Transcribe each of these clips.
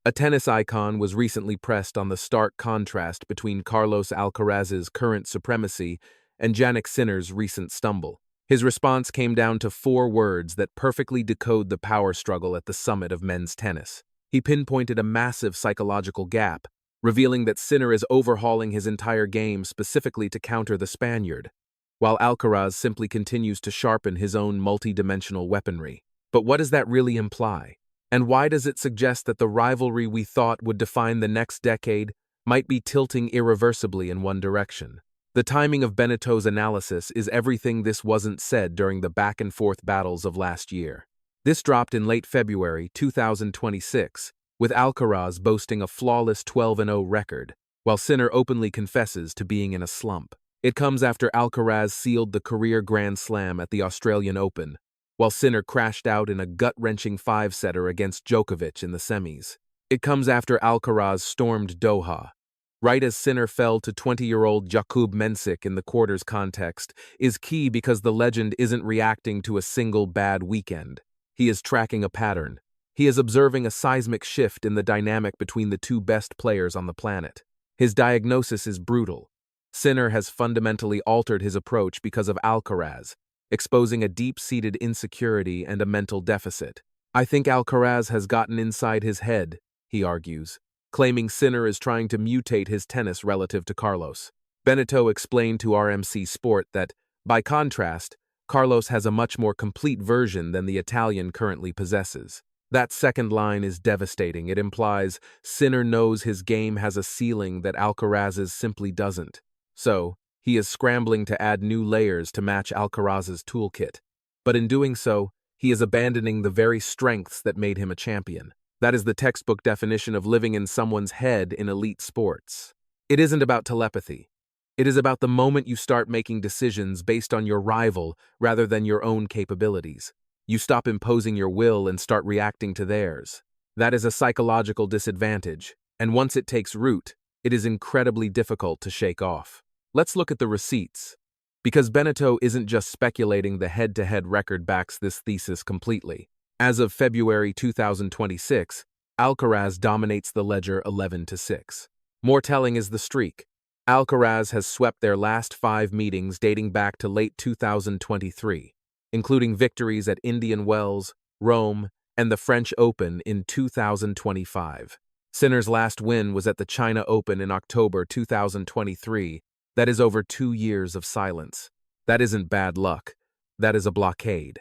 A tennis icon was recently pressed on the stark contrast between Carlos Alcaraz's current supremacy and Jannik Sinner's recent stumble. His response came down to four words that perfectly decode the power struggle at the summit of men's tennis. He pinpointed a massive psychological gap, revealing that Sinner is overhauling his entire game specifically to counter the Spaniard, while Alcaraz simply continues to sharpen his own multi-dimensional weaponry. But what does that really imply? And why does it suggest that the rivalry we thought would define the next decade might be tilting irreversibly in one direction? The timing of Beneto's analysis is everything this wasn't said during the back-and-forth battles of last year. This dropped in late February 2026, with Alcaraz boasting a flawless 12-0 record, while Sinner openly confesses to being in a slump. It comes after Alcaraz sealed the career Grand Slam at the Australian Open, while Sinner crashed out in a gut-wrenching five-setter against Djokovic in the semis. It comes after Alcaraz stormed Doha, right as Sinner fell to 20-year-old Jakub Mensik in the quarters. Context is key because the legend isn't reacting to a single bad weekend. He is tracking a pattern. He is observing a seismic shift in the dynamic between the two best players on the planet. His diagnosis is brutal. Sinner has fundamentally altered his approach because of Alcaraz, exposing a deep-seated insecurity and a mental deficit. "I think Alcaraz has gotten inside his head," he argues, claiming Sinner is trying to mutate his tennis relative to Carlos. Beneteau explained to RMC Sport that, by contrast, Carlos has a much more complete version than the Italian currently possesses. That second line is devastating. It implies Sinner knows his game has a ceiling that Alcaraz's simply doesn't. So, he is scrambling to add new layers to match Alcaraz's toolkit. But in doing so, he is abandoning the very strengths that made him a champion. That is the textbook definition of living in someone's head in elite sports. It isn't about telepathy. It is about the moment you start making decisions based on your rival rather than your own capabilities. You stop imposing your will and start reacting to theirs. That is a psychological disadvantage, and once it takes root, it is incredibly difficult to shake off. Let's look at the receipts. Because Beneteau isn't just speculating, the head-to-head record backs this thesis completely. As of February 2026, Alcaraz dominates the ledger 11-6. More telling is the streak. Alcaraz has swept their last 5 meetings dating back to late 2023, including victories at Indian Wells, Rome, and the French Open in 2025. Sinner's last win was at the China Open in October 2023. That is over 2 years of silence. That isn't bad luck. That is a blockade.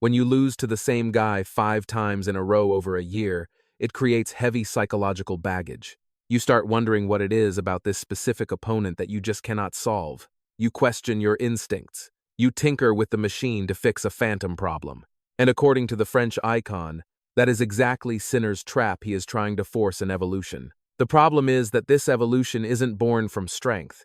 When you lose to the same guy 5 times in a row over a year, it creates heavy psychological baggage. You start wondering what it is about this specific opponent that you just cannot solve. You question your instincts. You tinker with the machine to fix a phantom problem. And according to the French icon, that is exactly Sinner's trap. He is trying to force an evolution. The problem is that this evolution isn't born from strength.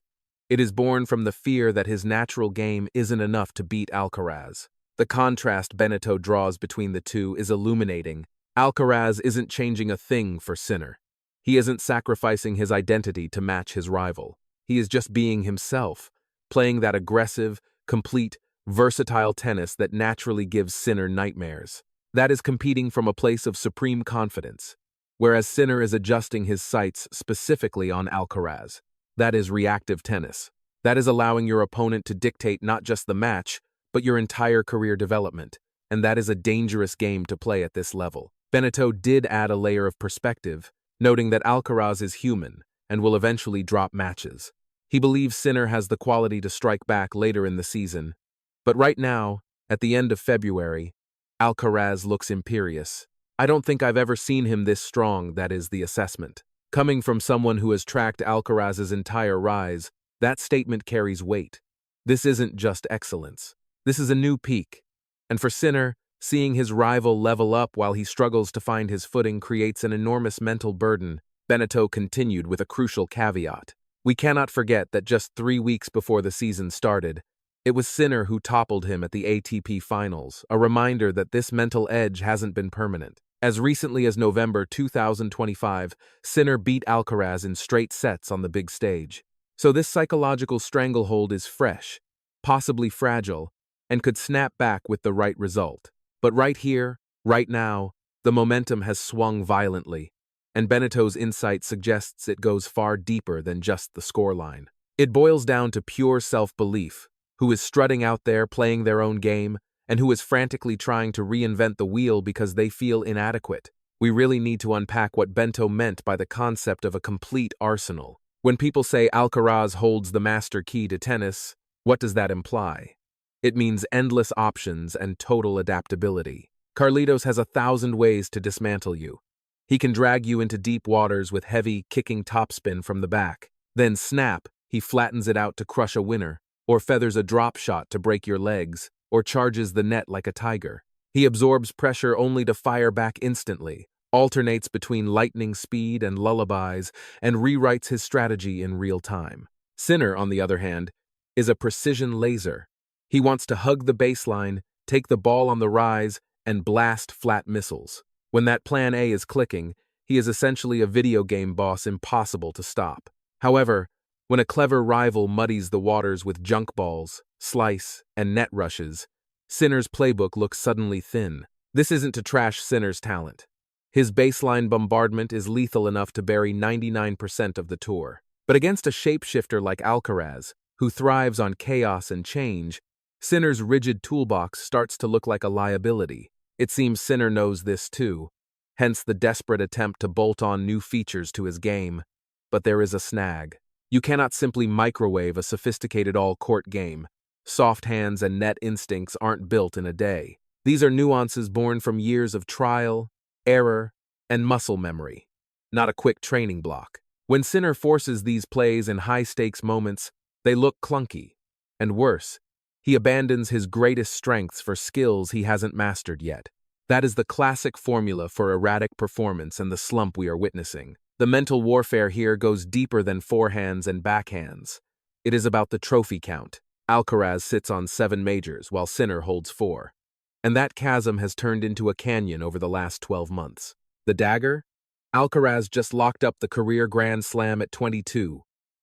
It is born from the fear that his natural game isn't enough to beat Alcaraz. The contrast Beneteau draws between the two is illuminating. Alcaraz isn't changing a thing for Sinner. He isn't sacrificing his identity to match his rival. He is just being himself, playing that aggressive, complete, versatile tennis that naturally gives Sinner nightmares. That is competing from a place of supreme confidence, whereas Sinner is adjusting his sights specifically on Alcaraz. That is reactive tennis. That is allowing your opponent to dictate not just the match, but your entire career development, and that is a dangerous game to play at this level. Beneteau did add a layer of perspective, noting that Alcaraz is human and will eventually drop matches. He believes Sinner has the quality to strike back later in the season, but right now, at the end of February, Alcaraz looks imperious. "I don't think I've ever seen him this strong," that is the assessment. Coming from someone who has tracked Alcaraz's entire rise, that statement carries weight. This isn't just excellence. This is a new peak. And for Sinner, seeing his rival level up while he struggles to find his footing creates an enormous mental burden. Beneteau continued with a crucial caveat. "We cannot forget that just 3 weeks before the season started, it was Sinner who toppled him at the ATP Finals, a reminder that this mental edge hasn't been permanent. As recently as November 2025, Sinner beat Alcaraz in straight sets on the big stage. So this psychological stranglehold is fresh, possibly fragile, and could snap back with the right result. But right here, right now, the momentum has swung violently, and Beneto's insight suggests it goes far deeper than just the scoreline. It boils down to pure self-belief, who is strutting out there playing their own game, and who is frantically trying to reinvent the wheel because they feel inadequate. We really need to unpack what Bento meant by the concept of a complete arsenal. When people say Alcaraz holds the master key to tennis, what does that imply? It means endless options and total adaptability. Carlitos has 1,000 ways to dismantle you. He can drag you into deep waters with heavy, kicking topspin from the back. Then snap, he flattens it out to crush a winner, or feathers a drop shot to break your legs, or charges the net like a tiger. He absorbs pressure only to fire back instantly, alternates between lightning speed and lullabies, and rewrites his strategy in real time. Sinner, on the other hand, is a precision laser. He wants to hug the baseline, take the ball on the rise, and blast flat missiles. When that plan A is clicking, he is essentially a video game boss impossible to stop. However, when a clever rival muddies the waters with junk balls, slice, and net rushes, Sinner's playbook looks suddenly thin. This isn't to trash Sinner's talent. His baseline bombardment is lethal enough to bury 99% of the tour. But against a shapeshifter like Alcaraz, who thrives on chaos and change, Sinner's rigid toolbox starts to look like a liability. It seems Sinner knows this too, hence the desperate attempt to bolt on new features to his game. But there is a snag. You cannot simply microwave a sophisticated all-court game. Soft hands and net instincts aren't built in a day. These are nuances born from years of trial, error, and muscle memory, not a quick training block. When Sinner forces these plays in high-stakes moments, they look clunky. And worse, he abandons his greatest strengths for skills he hasn't mastered yet. That is the classic formula for erratic performance and the slump we are witnessing. The mental warfare here goes deeper than forehands and backhands. It is about the trophy count. Alcaraz sits on 7 majors, while Sinner holds 4. And that chasm has turned into a canyon over the last 12 months. The dagger? Alcaraz just locked up the career Grand Slam at 22,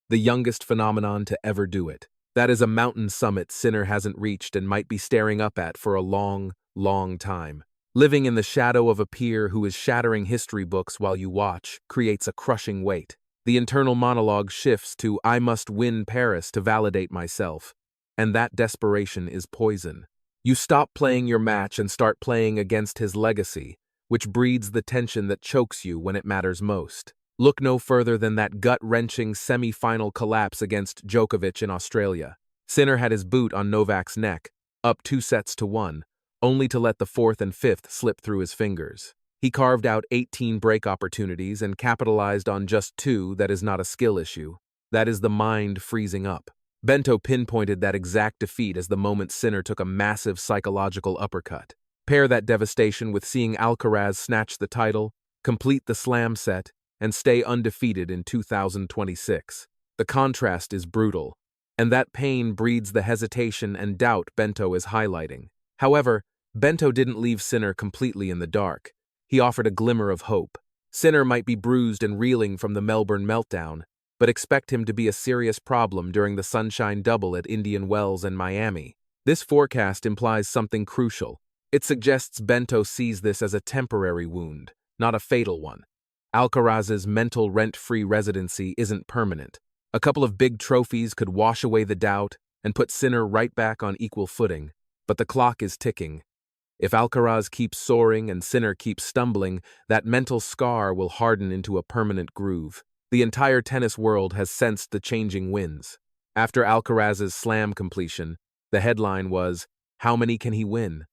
the youngest phenomenon to ever do it. That is a mountain summit Sinner hasn't reached and might be staring up at for a long, long time. Living in the shadow of a peer who is shattering history books while you watch creates a crushing weight. The internal monologue shifts to "I must win Paris to validate myself," and that desperation is poison. You stop playing your match and start playing against his legacy, which breeds the tension that chokes you when it matters most. Look no further than that gut-wrenching semi-final collapse against Djokovic in Australia. Sinner had his boot on Novak's neck, up 2-1, only to let the 4th and 5th slip through his fingers. He carved out 18 break opportunities and capitalized on just 2. That is not a skill issue. That is the mind freezing up. Bento pinpointed that exact defeat as the moment Sinner took a massive psychological uppercut. Pair that devastation with seeing Alcaraz snatch the title, complete the slam set, and stay undefeated in 2026. The contrast is brutal, and that pain breeds the hesitation and doubt Bento is highlighting. However, Bento didn't leave Sinner completely in the dark. He offered a glimmer of hope. Sinner might be bruised and reeling from the Melbourne meltdown, but expect him to be a serious problem during the Sunshine Double at Indian Wells and Miami. This forecast implies something crucial. It suggests Bento sees this as a temporary wound, not a fatal one. Alcaraz's mental rent-free residency isn't permanent. A couple of big trophies could wash away the doubt and put Sinner right back on equal footing, but the clock is ticking. If Alcaraz keeps soaring and Sinner keeps stumbling, that mental scar will harden into a permanent groove. The entire tennis world has sensed the changing winds. After Alcaraz's slam completion, the headline was, "How many can he win?"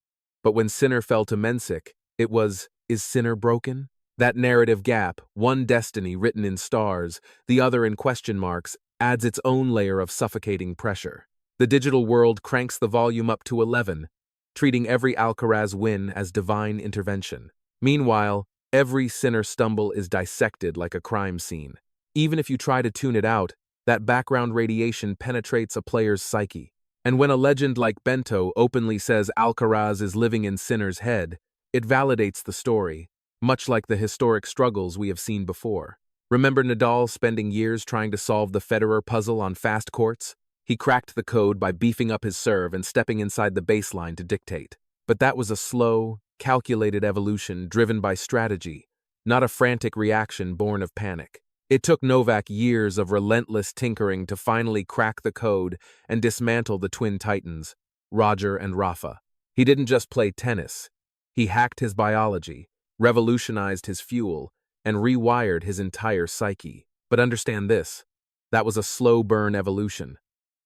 But when Sinner fell to Mensik, it was, "Is Sinner broken?" That narrative gap, one destiny written in stars, the other in question marks, adds its own layer of suffocating pressure. The digital world cranks the volume up to 11, treating every Alcaraz win as divine intervention. Meanwhile, every Sinner stumble is dissected like a crime scene. Even if you try to tune it out, that background radiation penetrates a player's psyche. And when a legend like Bento openly says Alcaraz is living in Sinner's head, it validates the story, much like the historic struggles we have seen before. Remember Nadal spending years trying to solve the Federer puzzle on fast courts? He cracked the code by beefing up his serve and stepping inside the baseline to dictate. But that was a slow, calculated evolution driven by strategy, not a frantic reaction born of panic. It took Novak years of relentless tinkering to finally crack the code and dismantle the twin titans, Roger and Rafa. He didn't just play tennis. He hacked his biology, revolutionized his fuel, and rewired his entire psyche. But understand this, that was a slow-burn evolution.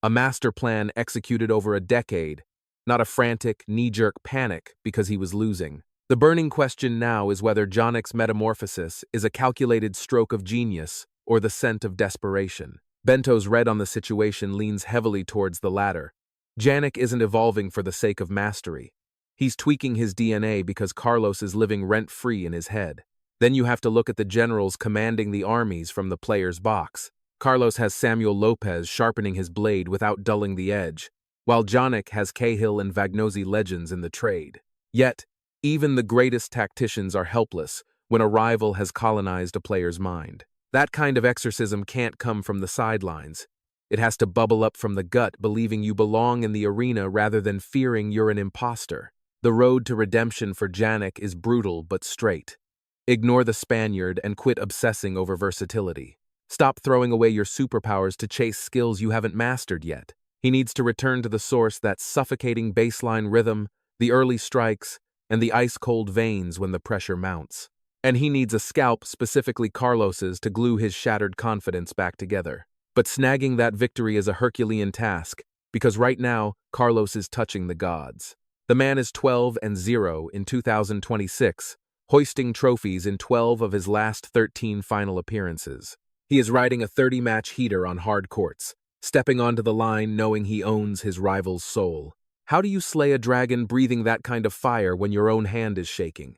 A master plan executed over a decade, not a frantic, knee-jerk panic because he was losing. The burning question now is whether Janek's metamorphosis is a calculated stroke of genius or the scent of desperation. Bento's read on the situation leans heavily towards the latter. Janek isn't evolving for the sake of mastery. He's tweaking his DNA because Carlos is living rent-free in his head. Then you have to look at the generals commanding the armies from the player's box. Carlos has Samuel Lopez sharpening his blade without dulling the edge, while Janek has Cahill and Vagnozzi legends in the trade. Yet, even the greatest tacticians are helpless when a rival has colonized a player's mind. That kind of exorcism can't come from the sidelines. It has to bubble up from the gut, believing you belong in the arena rather than fearing you're an imposter. The road to redemption for Janek is brutal but straight. Ignore the Spaniard and quit obsessing over versatility. Stop throwing away your superpowers to chase skills you haven't mastered yet. He needs to return to the source, that suffocating baseline rhythm, the early strikes, and the ice-cold veins when the pressure mounts. And he needs a scalp, specifically Carlos's, to glue his shattered confidence back together. But snagging that victory is a Herculean task, because right now, Carlos is touching the gods. The man is 12-0 in 2026, hoisting trophies in 12 of his last 13 final appearances. He is riding a 30-match heater on hard courts, stepping onto the line knowing he owns his rival's soul. How do you slay a dragon breathing that kind of fire when your own hand is shaking?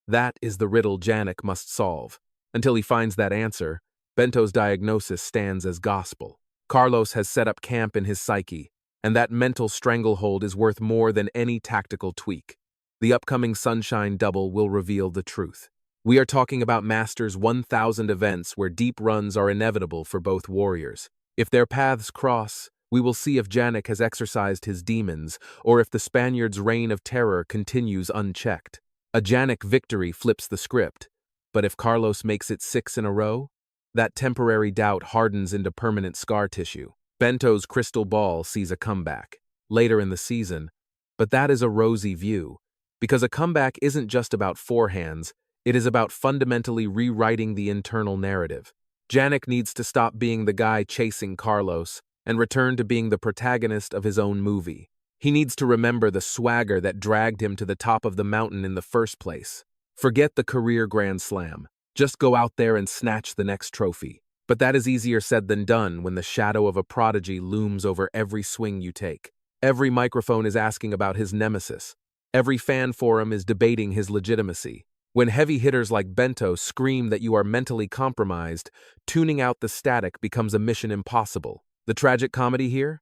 That is the riddle Janek must solve. Until he finds that answer, Bento's diagnosis stands as gospel. Carlos has set up camp in his psyche, and that mental stranglehold is worth more than any tactical tweak. The upcoming Sunshine Double will reveal the truth. We are talking about Masters 1000 events where deep runs are inevitable for both warriors. If their paths cross, we will see if Janek has exorcised his demons, or if the Spaniard's reign of terror continues unchecked. A Janek victory flips the script, but if Carlos makes it 6 in a row, that temporary doubt hardens into permanent scar tissue. Bento's crystal ball sees a comeback later in the season, but that is a rosy view, because a comeback isn't just about forehands, it is about fundamentally rewriting the internal narrative. Janek needs to stop being the guy chasing Carlos and return to being the protagonist of his own movie. He needs to remember the swagger that dragged him to the top of the mountain in the first place. Forget the career Grand Slam. Just go out there and snatch the next trophy. But that is easier said than done when the shadow of a prodigy looms over every swing you take. Every microphone is asking about his nemesis. Every fan forum is debating his legitimacy. When heavy hitters like Bento scream that you are mentally compromised, tuning out the static becomes a mission impossible. The tragic comedy here?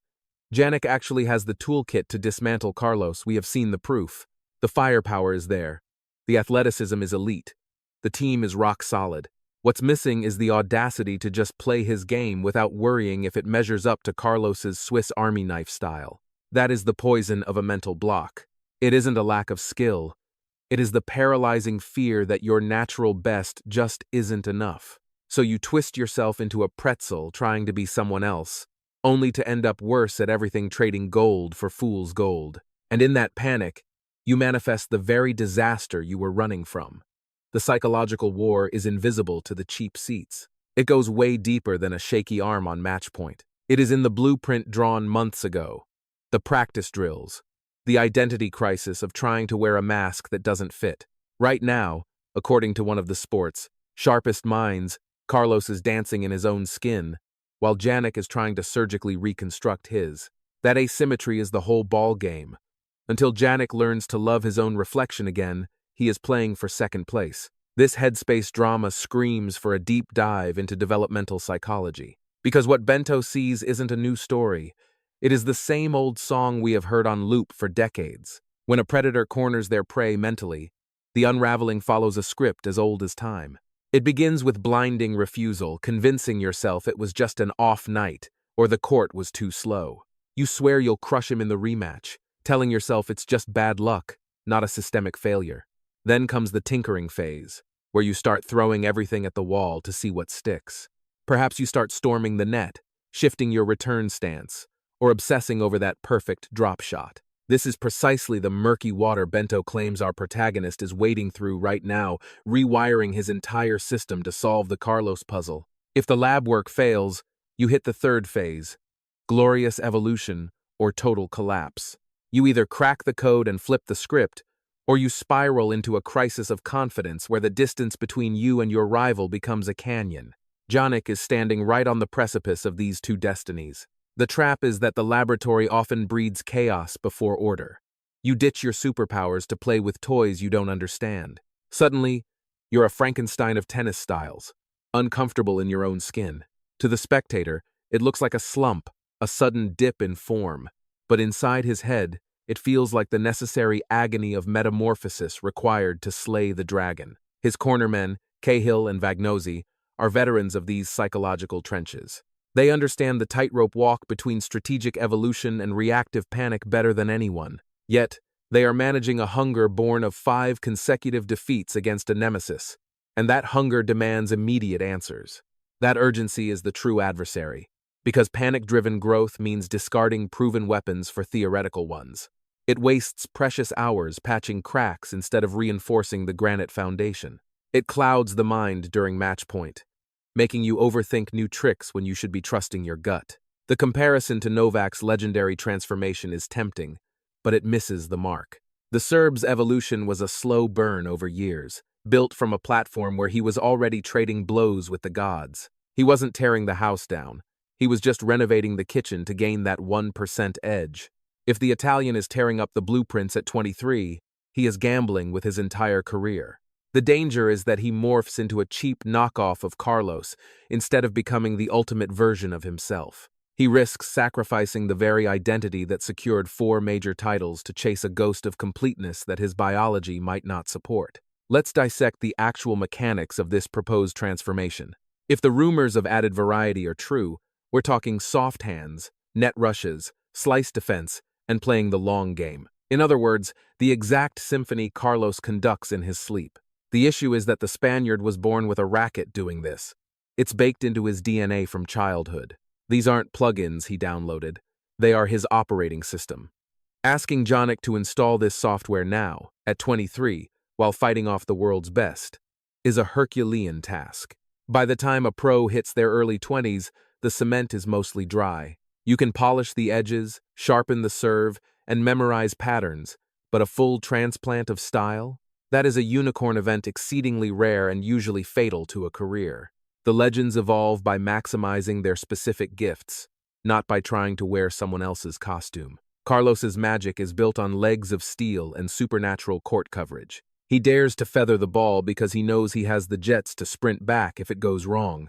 Janek actually has the toolkit to dismantle Carlos. We have seen the proof. The firepower is there. The athleticism is elite. The team is rock solid. What's missing is the audacity to just play his game without worrying if it measures up to Carlos's Swiss Army knife style. That is the poison of a mental block. It isn't a lack of skill. It is the paralyzing fear that your natural best just isn't enough. So you twist yourself into a pretzel trying to be someone else, only to end up worse at everything, trading gold for fool's gold. And in that panic, you manifest the very disaster you were running from. The psychological war is invisible to the cheap seats. It goes way deeper than a shaky arm on match point. It is in the blueprint drawn months ago. The practice drills. The identity crisis of trying to wear a mask that doesn't fit. Right now, according to one of the sport's sharpest minds, Carlos is dancing in his own skin, while Janek is trying to surgically reconstruct his. That asymmetry is the whole ball game. Until Janek learns to love his own reflection again, he is playing for second place. This headspace drama screams for a deep dive into developmental psychology. Because what Bento sees isn't a new story. It is the same old song we have heard on loop for decades. When a predator corners their prey mentally, the unraveling follows a script as old as time. It begins with blinding refusal, convincing yourself it was just an off night, or the court was too slow. You swear you'll crush him in the rematch, telling yourself it's just bad luck, not a systemic failure. Then comes the tinkering phase. where you start throwing everything at the wall to see what sticks. Perhaps you start storming the net, shifting your return stance, or obsessing over that perfect drop shot. This is precisely the murky water Bento claims our protagonist is wading through right now, rewiring his entire system to solve the Carlos puzzle. If the lab work fails, you hit the third phase, glorious evolution or total collapse. You either crack the code and flip the script, or you spiral into a crisis of confidence where the distance between you and your rival becomes a canyon. Jannik is standing right on the precipice of these two destinies. The trap is that the laboratory often breeds chaos before order. You ditch your superpowers to play with toys you don't understand. Suddenly, you're a Frankenstein of tennis styles, uncomfortable in your own skin. To the spectator, it looks like a slump, a sudden dip in form. But inside his head, it feels like the necessary agony of metamorphosis required to slay the dragon. His cornermen, Cahill and Vagnozzi, are veterans of these psychological trenches. They understand the tightrope walk between strategic evolution and reactive panic better than anyone. Yet, they are managing a hunger born of 5 consecutive defeats against a nemesis, and that hunger demands immediate answers. That urgency is the true adversary, because panic-driven growth means discarding proven weapons for theoretical ones. It wastes precious hours patching cracks instead of reinforcing the granite foundation. It clouds the mind during match point, making you overthink new tricks when you should be trusting your gut. The comparison to Novak's legendary transformation is tempting, but it misses the mark. The Serb's evolution was a slow burn over years, built from a platform where he was already trading blows with the gods. He wasn't tearing the house down. He was just renovating the kitchen to gain that 1% edge. If the Italian is tearing up the blueprints at 23, he is gambling with his entire career. The danger is that he morphs into a cheap knockoff of Carlos instead of becoming the ultimate version of himself. He risks sacrificing the very identity that secured 4 major titles to chase a ghost of completeness that his biology might not support. Let's dissect the actual mechanics of this proposed transformation. If the rumors of added variety are true, we're talking soft hands, net rushes, slice defense, and playing the long game. In other words, the exact symphony Carlos conducts in his sleep. The issue is that the Spaniard was born with a racket doing this. It's baked into his DNA from childhood. These aren't plugins he downloaded. They are his operating system. Asking Jannik to install this software now, at 23, while fighting off the world's best, is a Herculean task. By the time a pro hits their early 20s, the cement is mostly dry. You can polish the edges, sharpen the serve, and memorize patterns, but a full transplant of style? That is a unicorn event exceedingly rare and usually fatal to a career. The legends evolve by maximizing their specific gifts, not by trying to wear someone else's costume. Carlos's magic is built on legs of steel and supernatural court coverage. He dares to feather the ball because he knows he has the jets to sprint back if it goes wrong.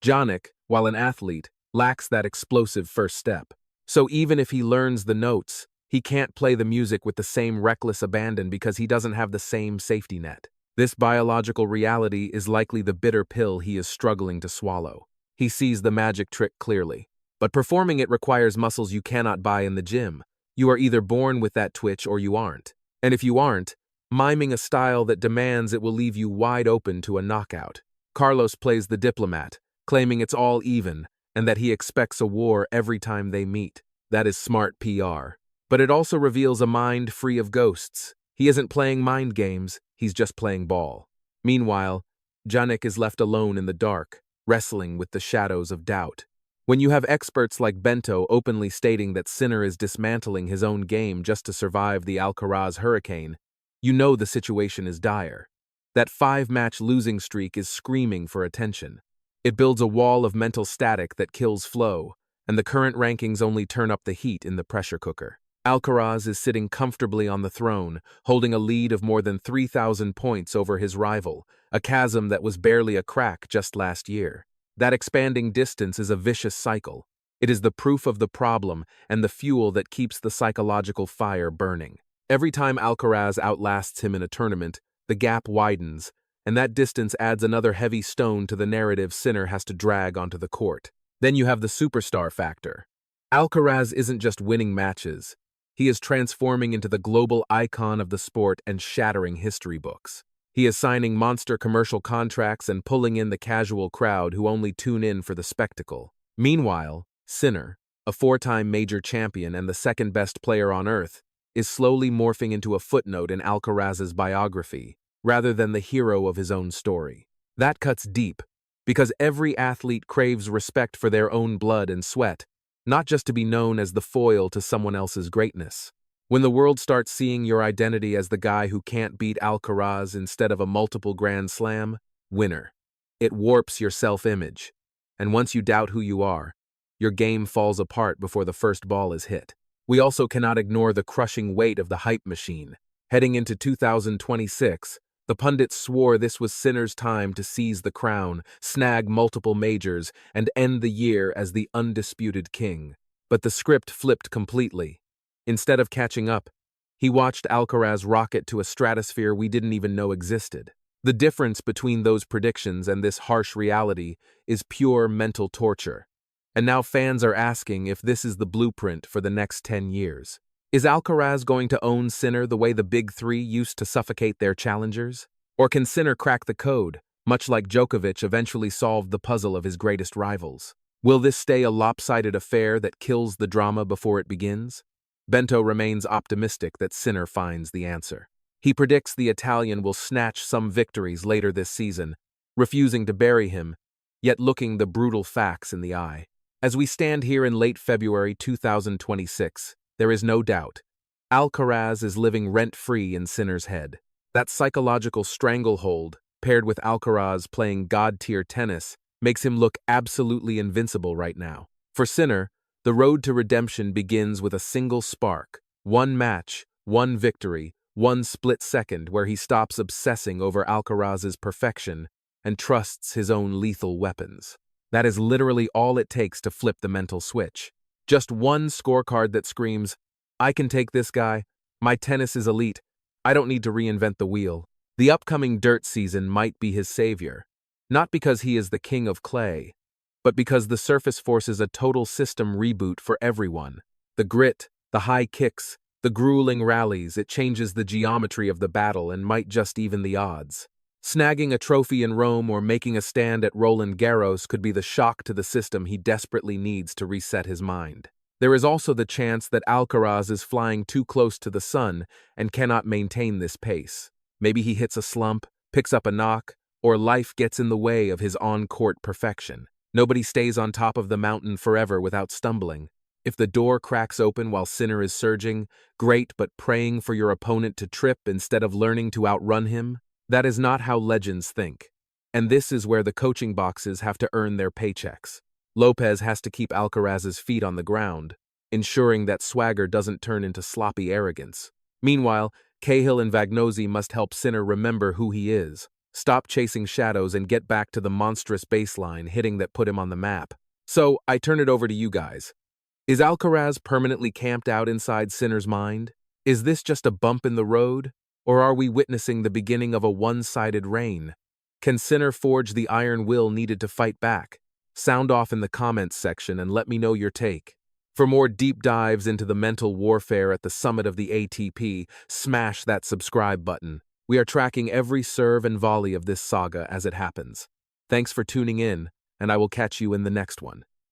Jannik, while an athlete, lacks that explosive first step. So even if he learns the notes, he can't play the music with the same reckless abandon because he doesn't have the same safety net. This biological reality is likely the bitter pill he is struggling to swallow. He sees the magic trick clearly, but performing it requires muscles you cannot buy in the gym. You are either born with that twitch or you aren't. And if you aren't, miming a style that demands it will leave you wide open to a knockout. Carlos plays the diplomat, claiming it's all even and that he expects a war every time they meet. That is smart PR. But it also reveals a mind free of ghosts. He isn't playing mind games, he's just playing ball. Meanwhile, Jannik is left alone in the dark, wrestling with the shadows of doubt. When you have experts like Bento openly stating that Sinner is dismantling his own game just to survive the Alcaraz hurricane, you know the situation is dire. That 5-match losing streak is screaming for attention. It builds a wall of mental static that kills flow, and the current rankings only turn up the heat in the pressure cooker. Alcaraz is sitting comfortably on the throne, holding a lead of more than 3,000 points over his rival, a chasm that was barely a crack just last year. That expanding distance is a vicious cycle. It is the proof of the problem and the fuel that keeps the psychological fire burning. Every time Alcaraz outlasts him in a tournament, the gap widens, and that distance adds another heavy stone to the narrative Sinner has to drag onto the court. Then you have the superstar factor. Alcaraz isn't just winning matches. He is transforming into the global icon of the sport and shattering history books. He is signing monster commercial contracts and pulling in the casual crowd who only tune in for the spectacle. Meanwhile, Sinner, a four-time major champion and the second-best player on Earth, is slowly morphing into a footnote in Alcaraz's biography, rather than the hero of his own story. That cuts deep, because every athlete craves respect for their own blood and sweat, not just to be known as the foil to someone else's greatness. When the world starts seeing your identity as the guy who can't beat Alcaraz instead of a multiple Grand Slam winner, it warps your self-image. And once you doubt who you are, your game falls apart before the first ball is hit. We also cannot ignore the crushing weight of the hype machine. Heading into 2026, the pundits swore this was Sinner's time to seize the crown, snag multiple majors, and end the year as the undisputed king. But the script flipped completely. Instead of catching up, he watched Alcaraz rocket to a stratosphere we didn't even know existed. The difference between those predictions and this harsh reality is pure mental torture. And now fans are asking if this is the blueprint for the next 10 years. Is Alcaraz going to own Sinner the way the big three used to suffocate their challengers? Or can Sinner crack the code, much like Djokovic eventually solved the puzzle of his greatest rivals? Will this stay a lopsided affair that kills the drama before it begins? Bento remains optimistic that Sinner finds the answer. He predicts the Italian will snatch some victories later this season, refusing to bury him, yet looking the brutal facts in the eye. As we stand here in late February 2026, there is no doubt, Alcaraz is living rent-free in Sinner's head. That psychological stranglehold, paired with Alcaraz playing god-tier tennis, makes him look absolutely invincible right now. For Sinner, the road to redemption begins with a single spark, one match, one victory, one split second where he stops obsessing over Alcaraz's perfection and trusts his own lethal weapons. That is literally all it takes to flip the mental switch. Just one scorecard that screams, "I can take this guy, my tennis is elite, I don't need to reinvent the wheel." The upcoming dirt season might be his savior, not because he is the king of clay, but because the surface forces a total system reboot for everyone. The grit, the high kicks, the grueling rallies, it changes the geometry of the battle and might just even the odds. Snagging a trophy in Rome or making a stand at Roland Garros could be the shock to the system he desperately needs to reset his mind. There is also the chance that Alcaraz is flying too close to the sun and cannot maintain this pace. Maybe he hits a slump, picks up a knock, or life gets in the way of his on-court perfection. Nobody stays on top of the mountain forever without stumbling. If the door cracks open while Sinner is surging, great, but praying for your opponent to trip instead of learning to outrun him? That is not how legends think. And this is where the coaching boxes have to earn their paychecks. Lopez has to keep Alcaraz's feet on the ground, ensuring that swagger doesn't turn into sloppy arrogance. Meanwhile, Cahill and Vagnozzi must help Sinner remember who he is, stop chasing shadows and get back to the monstrous baseline hitting that put him on the map. So, I turn it over to you guys. Is Alcaraz permanently camped out inside Sinner's mind? Is this just a bump in the road? Or are we witnessing the beginning of a one-sided reign? Can Sinner forge the iron will needed to fight back? Sound off in the comments section and let me know your take. For more deep dives into the mental warfare at the summit of the ATP, smash that subscribe button. We are tracking every serve and volley of this saga as it happens. Thanks for tuning in, and I will catch you in the next one.